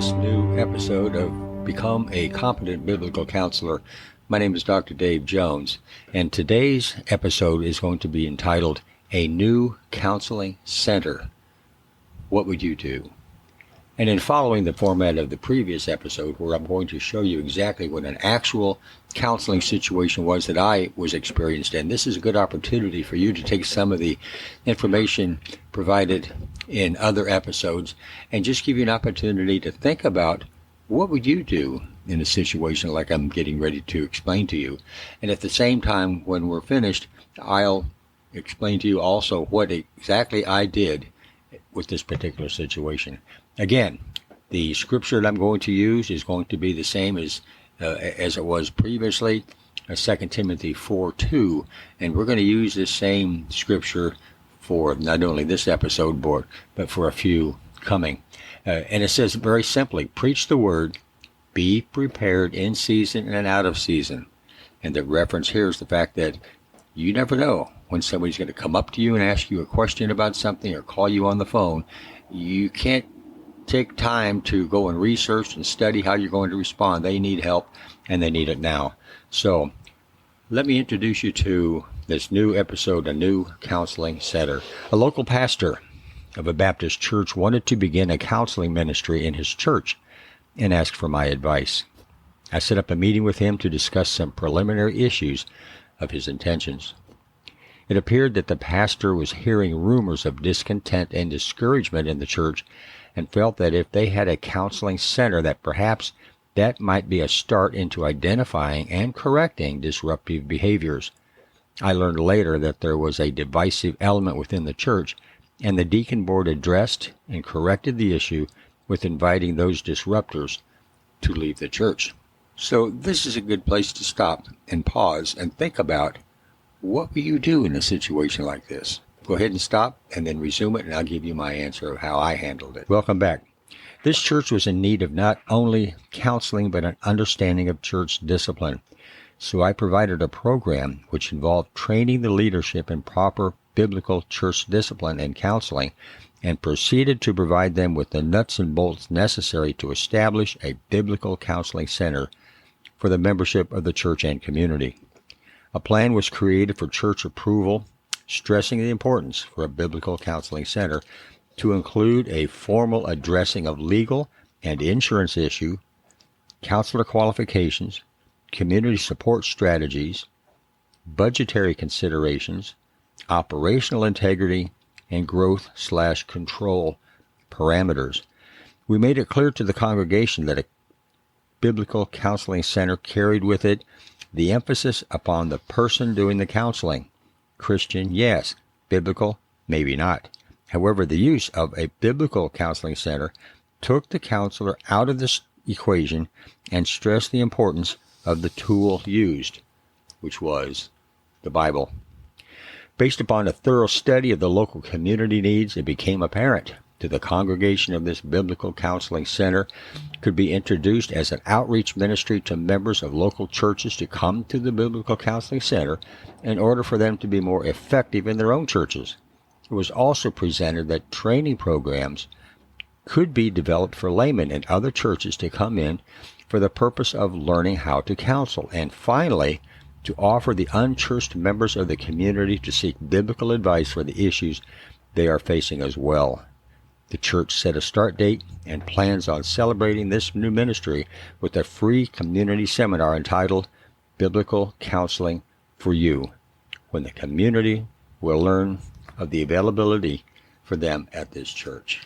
this new episode of Become a Competent Biblical Counselor. My name is Dr. Dave Jones, and today's episode is going to be entitled A New Counseling Center. What would you do? And in following the format of the previous episode, where I'm going to show you exactly what an actual counseling situation was that I was experienced in, this is a good opportunity for you to take some of the information provided in other episodes and just give you an opportunity to think about what would you do in a situation like I'm getting ready to explain to you. And at the same time, when we're finished, I'll explain to you also what exactly I did with this particular situation. Again, the scripture that I'm going to use is going to be the same as it was previously, 2 Timothy 4:2, and we're going to use this same scripture for not only this episode, but for a few coming. And it says very simply, preach the word, be prepared in season and out of season. And the reference here is the fact that you never know when somebody's going to come up to you and ask you a question about something or call you on the phone. You can't take time to go and research and study how you're going to respond. They need help, and they need it now. So let me introduce you to this new episode, A New Counseling Center. A local pastor of a Baptist church wanted to begin a counseling ministry in his church and asked for my advice. I set up a meeting with him to discuss some preliminary issues of his intentions. It appeared that the pastor was hearing rumors of discontent and discouragement in the church and felt that if they had a counseling center, that perhaps that might be a start into identifying and correcting disruptive behaviors. I learned later that there was a divisive element within the church, and the deacon board addressed and corrected the issue with inviting those disruptors to leave the church. So this is a good place to stop and pause and think about, what will you do in a situation like this? Go ahead and stop and then resume it, and I'll give you my answer of how I handled it. Welcome back. This church was in need of not only counseling, but an understanding of church discipline. So I provided a program which involved training the leadership in proper biblical church discipline and counseling, and proceeded to provide them with the nuts and bolts necessary to establish a biblical counseling center for the membership of the church and community. A plan was created for church approval, stressing the importance for a biblical counseling center to include a formal addressing of legal and insurance issue, counselor qualifications, community support strategies, budgetary considerations, operational integrity, and growth/control parameters. We made it clear to the congregation that a biblical counseling center carried with it the emphasis upon the person doing the counseling. Christian, yes. Biblical, maybe not. However, the use of a biblical counseling center took the counselor out of this equation and stressed the importance of the tool used, which was the Bible. Based upon a thorough study of the local community needs, it became apparent to the congregation of this biblical counseling center could be introduced as an outreach ministry to members of local churches to come to the biblical counseling center in order for them to be more effective in their own churches. It was also presented that training programs could be developed for laymen in other churches to come in for the purpose of learning how to counsel, and finally, to offer the unchurched members of the community to seek biblical advice for the issues they are facing as well. The church set a start date and plans on celebrating this new ministry with a free community seminar entitled Biblical Counseling for You, when the community will learn of the availability for them at this church.